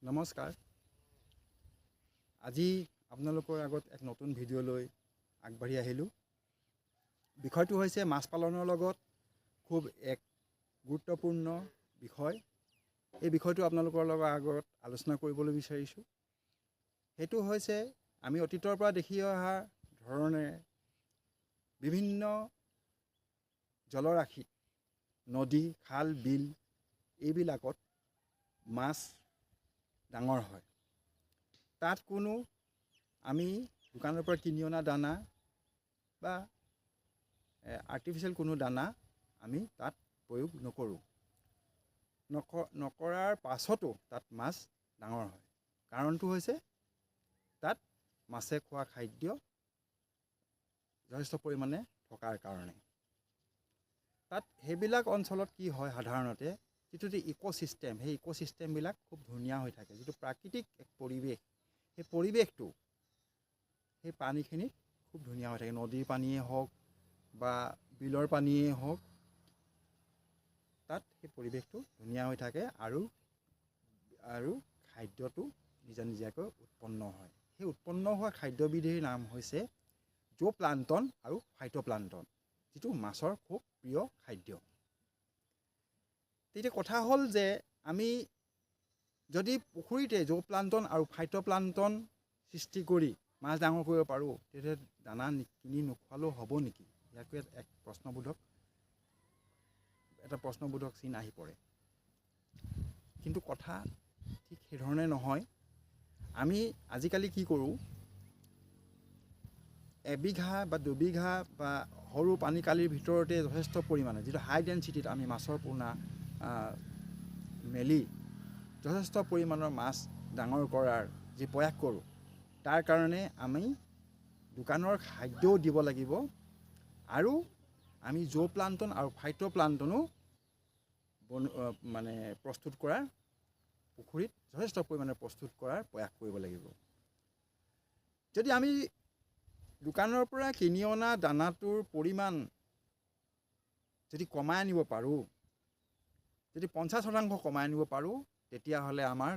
নমস্কাৰ। আজি আপোনালোকৰ আগত এক নতুন ভিডিঅ' লৈ আগবাঢ়ি আহিলোঁ। বিষয়টো হৈছে মাছ পালনৰ লগত খুব এক গুৰুত্বপূৰ্ণ বিষয়। এই বিষয়টো আপোনালোকৰ আগত আলোচনা কৰিবলৈ বিচাৰিছোঁ। সেইটো হৈছে আমি অতীতৰ পৰা দেখি অহা ধৰণে বিভিন্ন জলৰাশি, নদী, খাল, বিল এইবিলাকত মাছ ডাঙৰ হয়। তাত কোনো আমি দোকানৰ পৰা কিনি অনা দানা বা আৰ্টিফিচিয়েল কোনো দানা আমি তাত প্ৰয়োগ নকৰোঁ। নকৰাৰ পাছতো তাত মাছ ডাঙৰ হয়। কাৰণটো হৈছে তাত মাছে খোৱা খাদ্য যথেষ্ট পৰিমাণে থকাৰ কাৰণে। তাত সেইবিলাক অঞ্চলত কি হয়, সাধাৰণতে যিটো ইক'চিষ্টেম, সেই ইক'চিষ্টেমবিলাক খুব ধুনীয়া হৈ থাকে। যিটো প্ৰাকৃতিক এক পৰিৱেশ, সেই পৰিৱেশটো সেই পানীখিনিত খুব ধুনীয়া হৈ থাকে। নদীৰ পানীয়ে হওক বা বিলৰ পানীয়ে হওক, তাত সেই পৰিৱেশটো ধুনীয়া হৈ থাকে আৰু খাদ্যটো নিজা নিজাকৈ উৎপন্ন হয়। সেই উৎপন্ন হোৱা খাদ্যবিধিৰ নাম হৈছে জুপ্লাংটন আৰু ফাইটোপ্লাংটন, যিটো মাছৰ খুব প্ৰিয় খাদ্য। তেতিয়া কথা হ'ল যে আমি যদি পুখুৰীতে জুপ্লাংটন আৰু ফাইটোপ্লাংটন সৃষ্টি কৰি মাছ ডাঙৰ কৰিব পাৰোঁ, তেতিয়া দানা কিনি নোখোৱালেও হ'ব নেকি? ইয়াকে এটা প্ৰশ্নবোধক চিন আহি পৰে। কিন্তু কথা ঠিক সেইধৰণে নহয়। আমি আজিকালি কি কৰোঁ, এবিঘা বা দুবিঘা বা সৰু পানীকালিৰ ভিতৰতে যথেষ্ট পৰিমাণে, যিটো হাই ডেঞ্চিটিত আমি মাছৰ পোনা মেলি যথেষ্ট পৰিমাণৰ মাছ ডাঙৰ কৰাৰ যি প্ৰয়াস কৰোঁ, তাৰ কাৰণে আমি দোকানৰ খাদ্যও দিব লাগিব আৰু আমি জুপ্লাংটন আৰু ফাইটোপ্লাংটনো প্ৰস্তুত কৰাৰ, পুখুৰীত যথেষ্ট পৰিমাণে প্ৰস্তুত কৰাৰ প্ৰয়াস কৰিব লাগিব। যদি আমি দোকানৰ পৰা কিনি অনা দানাটোৰ পৰিমাণ যদি কমাই আনিব পাৰোঁ, যদি 50% কমাই আনিব পাৰোঁ, তেতিয়াহ'লে আমাৰ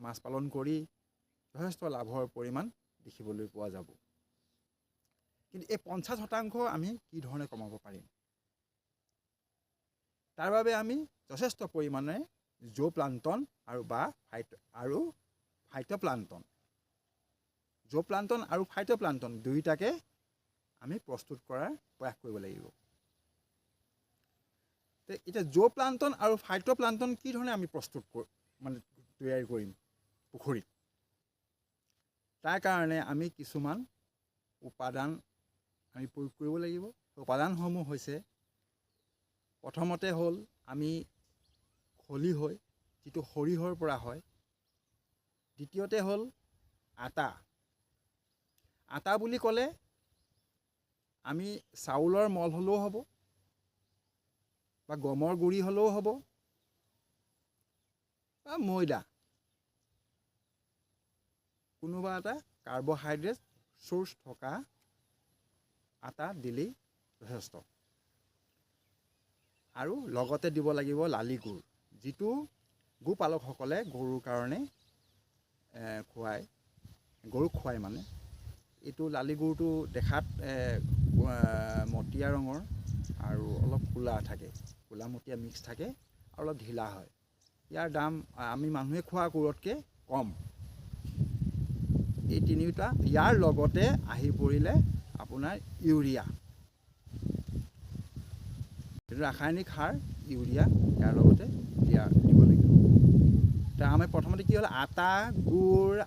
মাছ পালন কৰি যথেষ্ট লাভৰ পৰিমাণ দেখিবলৈ পোৱা যাব। কিন্তু এই 50% আমি কি ধৰণে কমাব পাৰিম? তাৰ বাবে আমি যথেষ্ট পৰিমাণে জুপ্লাংটন আৰু ফাইটোপ্লাংটন, জুপ্লাংটন আৰু ফাইটোপ্লাংটন দুয়োটাকে আমি প্ৰস্তুত কৰাৰ প্ৰয়াস কৰিব লাগিব। এতিয়া জুপ্লাংটন আৰু ফাইটোপ্লাংটন কি ধৰণে আমি তৈয়াৰী কৰিম পুখুৰীত? তাৰ কাৰণে আমি কিছুমান উপাদান আমি প্ৰয়োগ কৰিব লাগিব। উপাদানসমূহ হৈছে, প্ৰথমতে হ'ল আমি খলিহৈ, যিটো সৰিয়হৰ পৰা হয়। দ্বিতীয়তে হ'ল আটা। আটা বুলি ক'লে আমি চাউলৰ মল হ'লেও হ'ব বা গমৰ গুড়ি হ'লেও হ'ব বা ময়দা, কোনোবা এটা কাৰ্বহাইড্ৰেট চ'ৰ্চ থকা আটা দিলেই যথেষ্ট। আৰু লগতে দিব লাগিব লালি গুড়, যিটো গোপালকসকলে গৰুৰ কাৰণে গৰুক খুৱায়। এইটো লালি গুড়টো দেখাত মটীয়া ৰঙৰ আৰু অলপ ক'লা থাকে, ক'লা-মটীয়া মিক্স থাকে আৰু অলপ ঢিলা হয়। ইয়াৰ দাম আমি মানুহে খোৱা গুড়তকৈ কম। এই তিনিওটা, ইয়াৰ লগতে আহি পৰিলে আপোনাৰ ইউৰিয়া, ৰাসায়নিক সাৰ ইউৰিয়া, ইয়াৰ লগতে দিব লাগিব। এতিয়া আমি প্ৰথমতে কি হ'ল, আটা, গুড়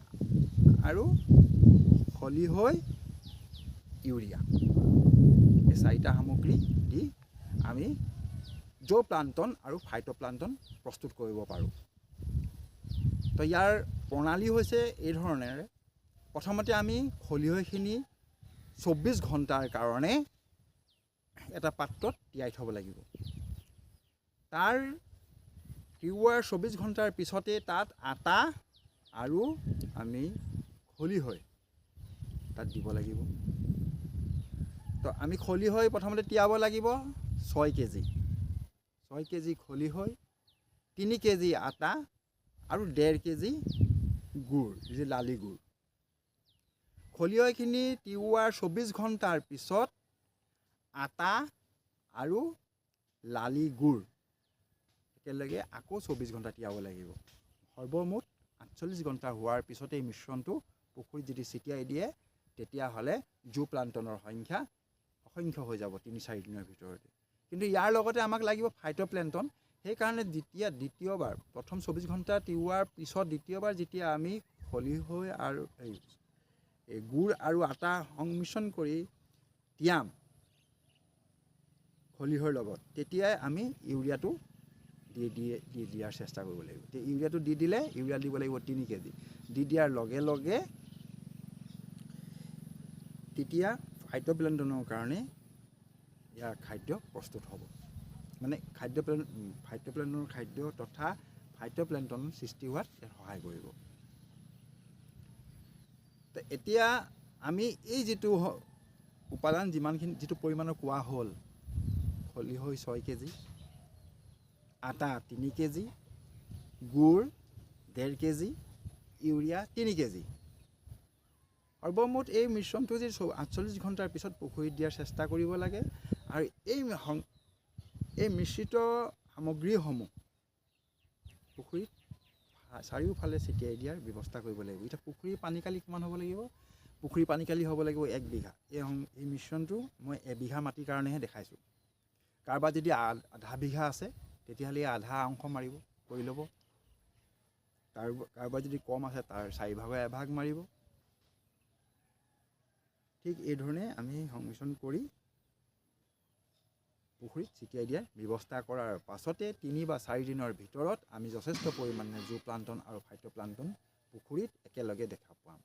আৰু খলিহৈ, ইউৰিয়া, এই চাৰিটা সামগ্ৰী দি আমি জুপ্লাংটন আৰু ফাইটোপ্লাংটন প্ৰস্তুত কৰিব পাৰোঁ। তো ইয়াৰ প্ৰণালী হৈছে এই ধৰণেৰে। প্ৰথমতে আমি খলিহৈখিনি 24 ঘণ্টাৰ কাৰণে এটা পাত্ৰত তিয়াই থ'ব লাগিব। তাৰ তিওৱাৰ 24 ঘণ্টাৰ পিছতে তাত আটা আৰু আমি খলিহৈ তাত দিব লাগিব। তো আমি খলিহৈ প্ৰথমতে তিয়াব লাগিব 6 কেজি খলিহৈ, 3 কেজি আটা আৰু 1.5 কেজি গুড়, যি লালি গুড়। খলিহৈখিনি তিওৱাৰ 24 ঘণ্টাৰ পিছত আটা আৰু লালি গুড় একেলগে আকৌ 24 ঘণ্টা তিয়াব লাগিব। সৰ্বমুঠ 48 ঘণ্টা হোৱাৰ পিছতে এই মিশ্ৰণটো পুখুৰীত যদি ছিটিয়াই দিয়ে, তেতিয়াহ'লে জু প্লান্টনৰ সংখ্যা অসংখ্য হৈ যাব 3-4 দিনৰ ভিতৰতে। কিন্তু ইয়াৰ লগতে আমাক লাগিব ফাইটোপ্লেংটন। সেইকাৰণে দ্বিতীয়বাৰ প্ৰথম 24 ঘণ্টা তিওৱাৰ পিছত দ্বিতীয়বাৰ যেতিয়া আমি খলিহৈ আৰু এই গুড় আৰু আটা সংমিশ্ৰণ কৰি তিয়াম খলিহৈৰ লগত, তেতিয়াই আমি ইউৰিয়াটো দিয়াৰ চেষ্টা কৰিব লাগিব। ইউৰিয়াটো ইউৰিয়া দিব লাগিব 3 কেজি। দি দিয়াৰ লগে লগে তেতিয়া ফাইটোপ্লেংটনৰ কাৰণে ইয়াৰ খাদ্য প্ৰস্তুত হ'ব। মানে ফাইটোপ্লেংটনৰ খাদ্য তথা ফাইটোপ্লেংটন সৃষ্টি হোৱাত ইয়াত সহায় কৰিব। তো এতিয়া আমি এই যিটো উপাদান যিটো পৰিমাণৰ কোৱা হ'ল, খলিহৈ 6 কেজি, আটা 3 কেজি, গুড় 1.5 কেজি, ইউৰিয়া 3 কেজি। সৰ্বমুঠ এই মিশ্ৰণটো যে 48 ঘণ্টাৰ পিছত পুখুৰীত দিয়াৰ চেষ্টা কৰিব লাগে। আৰু এই মিশ্ৰিত সামগ্ৰীসমূহ পুখুৰীত চাৰিওফালে ছিটিয়াই দিয়াৰ ব্যৱস্থা কৰিব লাগিব। এতিয়া পুখুৰীৰ পানীকালি কিমান হ'ব লাগিব? পুখুৰীৰ পানীকালি হ'ব লাগিব 1 বিঘা। এই মিশ্ৰণটো মই 1 বিঘা মাটিৰ কাৰণেহে দেখাইছোঁ। কাৰোবাৰ যদি আধা বিঘা আছে, তেতিয়াহ'লে আধা অংশ কৰি ল'ব। কাৰোবাৰ যদি কম আছে, তাৰ 4 ভাগৰ 1 ভাগ মাৰিব। ঠিক এইধৰণে আমি সংমিশ্ৰণ কৰি পুখুৰীত ছিটিয়াই দিয়াৰ ব্যৱস্থা কৰাৰ পাছতে 3 বা 4 দিনৰ ভিতৰত আমি যথেষ্ট পৰিমাণে জু প্লান্টন আৰু ফাইটোপ্লাংটন পুখুৰীত একেলগে দেখা পাম।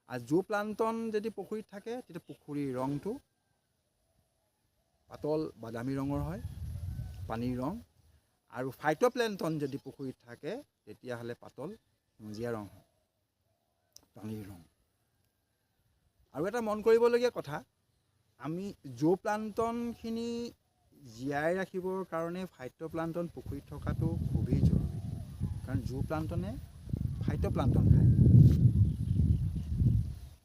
আৰু জু প্লান্টন যদি পুখুৰীত থাকে, তেতিয়া পুখুৰীৰ ৰংটো পাতল বাদামী ৰঙৰ হয়, পানীৰ ৰং। আৰু ফাইটোপ্লেংটন যদি পুখুৰীত থাকে, তেতিয়াহ'লে পাতল সেউজীয়া ৰং হয়, পানীৰ ৰং। আৰু এটা মন কৰিবলগীয়া কথা, আমি জু প্লান্টনখিনি জীয়াই ৰাখিবৰ কাৰণে ফাইটোপ্লাংটন পুখুৰীত থকাটো খুবেই জৰুৰী। কাৰণ জু প্লান্টনে ফাইটোপ্লাংটন খায়।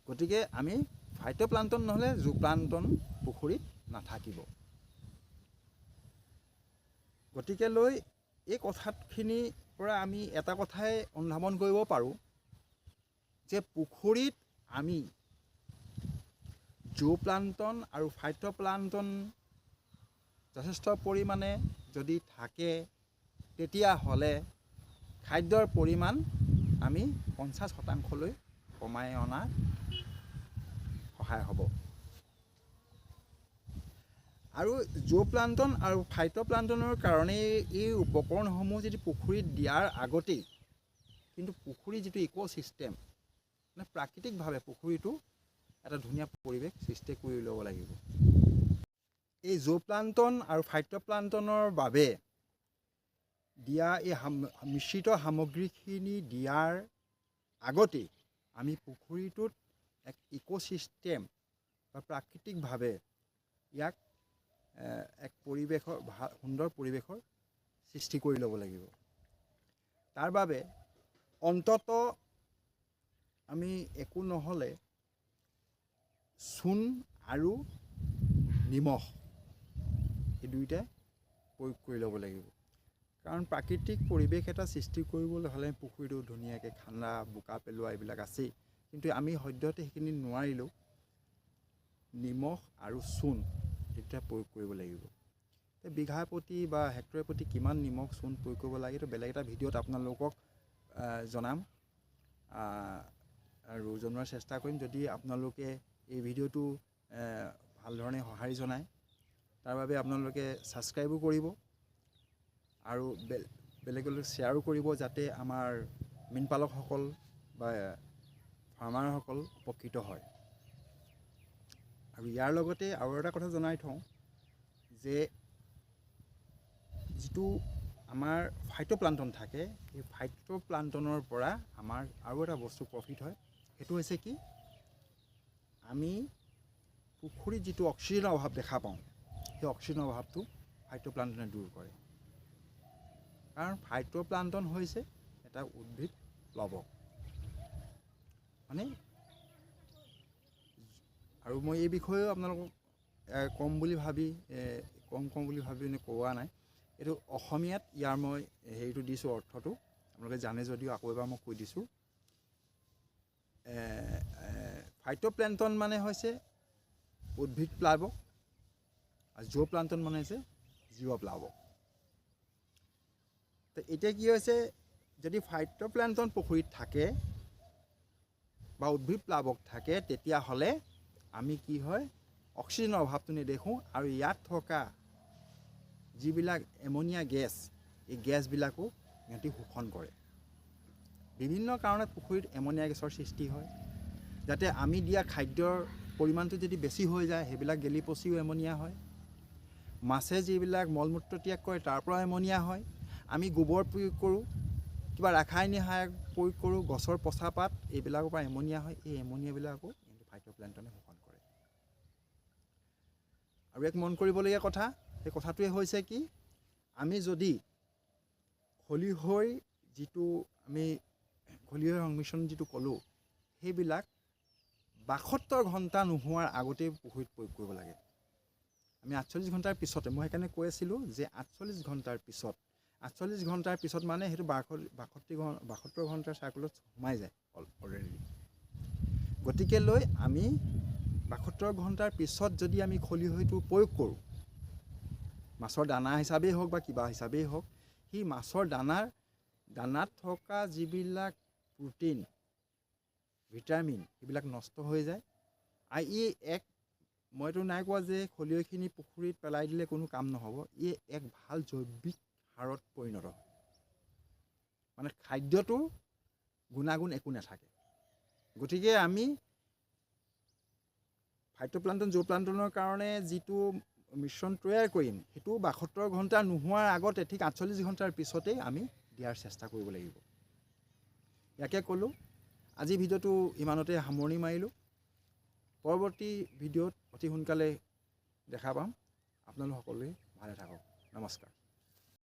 গতিকে আমি ফাইটোপ্লাংটন নহ'লে জু প্লান্টন পুখুৰীত নাথাকিব। গতিকে এই কথাখিনিৰ পৰা আমি এটা কথাই অনুধাৱন কৰিব পাৰোঁ যে পুখুৰীত আমি জু প্লান্টন আৰু ফাইটোপ্লাংটন যথেষ্ট পৰিমাণে যদি থাকে, তেতিয়াহ'লে খাদ্যৰ পৰিমাণ আমি 50% কমাই অনাত সহায় হ'ব। আৰু জু প্লান্টন আৰু ফাইটোপ্লাংটনৰ কাৰণে এই উপকৰণসমূহ যদি পুখুৰীত দিয়াৰ আগতেই কিন্তু পুখুৰীৰ যিটো ইক'চিষ্টেম, মানে প্ৰাকৃতিকভাৱে পুখুৰীটো এটা ধুনীয়া পৰিৱেশ সৃষ্টি কৰি ল'ব লাগিব। এই জু প্লান্টন আৰু ফাইটোপ্লাংটনৰ বাবে দিয়া এই মিশ্ৰিত সামগ্ৰীখিনি দিয়াৰ আগতেই আমি পুখুৰীটোত এক ইক'চিষ্টেম বা প্ৰাকৃতিকভাৱে ইয়াক এক সুন্দৰ পৰিৱেশৰ সৃষ্টি কৰি ল'ব লাগিব। তাৰ বাবে অন্ততঃ আমি একো নহ'লে চূণ আৰু নিমখ এই দুয়োটাই প্ৰয়োগ কৰি ল'ব লাগিব। কাৰণ প্ৰাকৃতিক পৰিৱেশ এটা সৃষ্টি কৰিবলৈ হ'লে পুখুৰীটো ধুনীয়াকৈ খান্দা, বোকা পেলোৱা এইবিলাক আছেই। কিন্তু আমি সদ্যহতে সেইখিনি নোৱাৰিলেও নিমখ আৰু চূণ দুয়োটা প্ৰয়োগ কৰিব লাগিব। বিঘা প্ৰতি বা হেক্টৰ প্ৰতি কিমান নিমখ চূণ প্ৰয়োগ কৰিব লাগে, এইটো বেলেগ এটা ভিডিঅ'ত আপোনালোকক জনাম আৰু জনোৱাৰ চেষ্টা কৰিম। যদি আপোনালোকে এই ভিডিঅ'টো ভালধৰণে সঁহাৰি জনায়, তাৰ বাবে আপোনালোকে ছাবস্ক্ৰাইবো কৰিব আৰু বেলেগলৈ শ্বেয়াৰো কৰিব, যাতে আমাৰ মীনপালকসকল বা ফাৰ্মাৰসকল উপকৃত হয়। আৰু ইয়াৰ লগতে আৰু এটা কথা জনাই থওঁ যে যিটো আমাৰ ফাইটোপ্লাংটন থাকে, সেই ফাইটোপ্লাংটনৰ পৰা আমাৰ আৰু এটা বস্তু প্ৰফিট হয়। সেইটো হৈছে কি, আমি পুখুৰীত যিটো অক্সিজেনৰ অভাৱ দেখা পাওঁ, সেই অক্সিজেনৰ অভাৱটো ফাইটোপ্লাংটনে দূৰ কৰে। কাৰণ ফাইটোপ্লাংটন হৈছে এটা উদ্ভিদ প্লাৱক মানে আৰু মই এই বিষয়েও আপোনালোকক কম বুলি ভাবি কোৱা নাই এইটো অসমীয়াত ইয়াৰ মই হেৰিটো দিছোঁ অৰ্থটো আপোনালোকে জানে যদিও আকৌ এবাৰ মই কৈ দিছোঁ ফাইটোপ্লাংটন মানে হৈছে উদ্ভিদ প্লাৱক আৰু জুওপ্লাংটন মানে হৈছে জীৱ প্লাৱক তো এতিয়া কি হৈছে যদি ফাইটোপ্লাংটন পুখুৰীত থাকে বা উদ্ভিদ প্লাৱক থাকে তেতিয়াহ'লে আমি কি হয় অক্সিজেনৰ অভাৱটো নেদেখোঁ আৰু ইয়াত থকা যিবিলাক এমনিয়া গেছ এই গেছবিলাকো সিহঁতি শোষণ কৰে বিভিন্ন কাৰণত পুখুৰীত এমনিয়া গেছৰ সৃষ্টি হয় যাতে আমি দিয়া খাদ্যৰ পৰিমাণটো যদি বেছি হৈ যায় সেইবিলাক গেলি পচিও এমনিয়া হয় মাছে যিবিলাক মলমূত্ৰ ত্যাগ কৰে তাৰ পৰা এমনিয়া হয় আমি গোবৰ প্ৰয়োগ কৰোঁ কিবা ৰাসায়নিক সাৰ প্ৰয়োগ কৰোঁ গছৰ পচা পাত এইবিলাকৰ পৰা এমনিয়া হয় এই এমনিয়াবিলাকো ফাইটোপ্লাংটনে শোষণ কৰে আৰু এক মন কৰিবলগীয়া কথা সেই কথাটোৱে হৈছে কি আমি যদি খলিহৈ সংমিশ্ৰণ যিটো ক'লোঁ সেইবিলাক 72 ঘণ্টা নোহোৱাৰ আগতেই পুখুৰীত প্ৰয়োগ কৰিব লাগে আমি 48 ঘণ্টাৰ পিছতে মই সেইকাৰণে কৈ আছিলোঁ যে 48 ঘণ্টাৰ পিছত মানে সেইটো 72 ঘণ্টাৰ চাইকেলত সোমাই যায় অলৰেডি গতিকে লৈ আমি 72 ঘণ্টাৰ পিছত যদি আমি খলিহৈটো প্ৰয়োগ কৰোঁ মাছৰ দানা হিচাপেই হওক বা কিবা হিচাপেই হওক সেই মাছৰ দানাত থকা যিবিলাক প্ৰটিন ভিটামিন সেইবিলাক নষ্ট হৈ যায় আৰু মইতো নাই কোৱা যে খলিহৈখিনি পুখুৰীত পেলাই দিলে কোনো কাম নহ'ব এক ভাল জৈৱিক সাৰত পৰিণত হয় মানে খাদ্যটোৰ গুণাগুণ একো নাথাকে গতিকে আমি ফাইটোপ্লাংটন জুওপ্লাংটনৰ কাৰণে যিটো মিশ্ৰণ তৈয়াৰ কৰিম সেইটো 72 ঘণ্টা নোহোৱাৰ আগতে ঠিক 48 ঘণ্টাৰ পিছতেই আমি দিয়াৰ চেষ্টা কৰিব লাগিব ইয়াকে ক'লোঁ আজি ভিডিঅ'টো ইমানতে সামৰণি মাৰিলোঁ পৰৱৰ্তী ভিডিঅ'ত অতি সোনকালে দেখা পাম আপোনালোক সকলোৱে ভালে থাকক নমস্কাৰ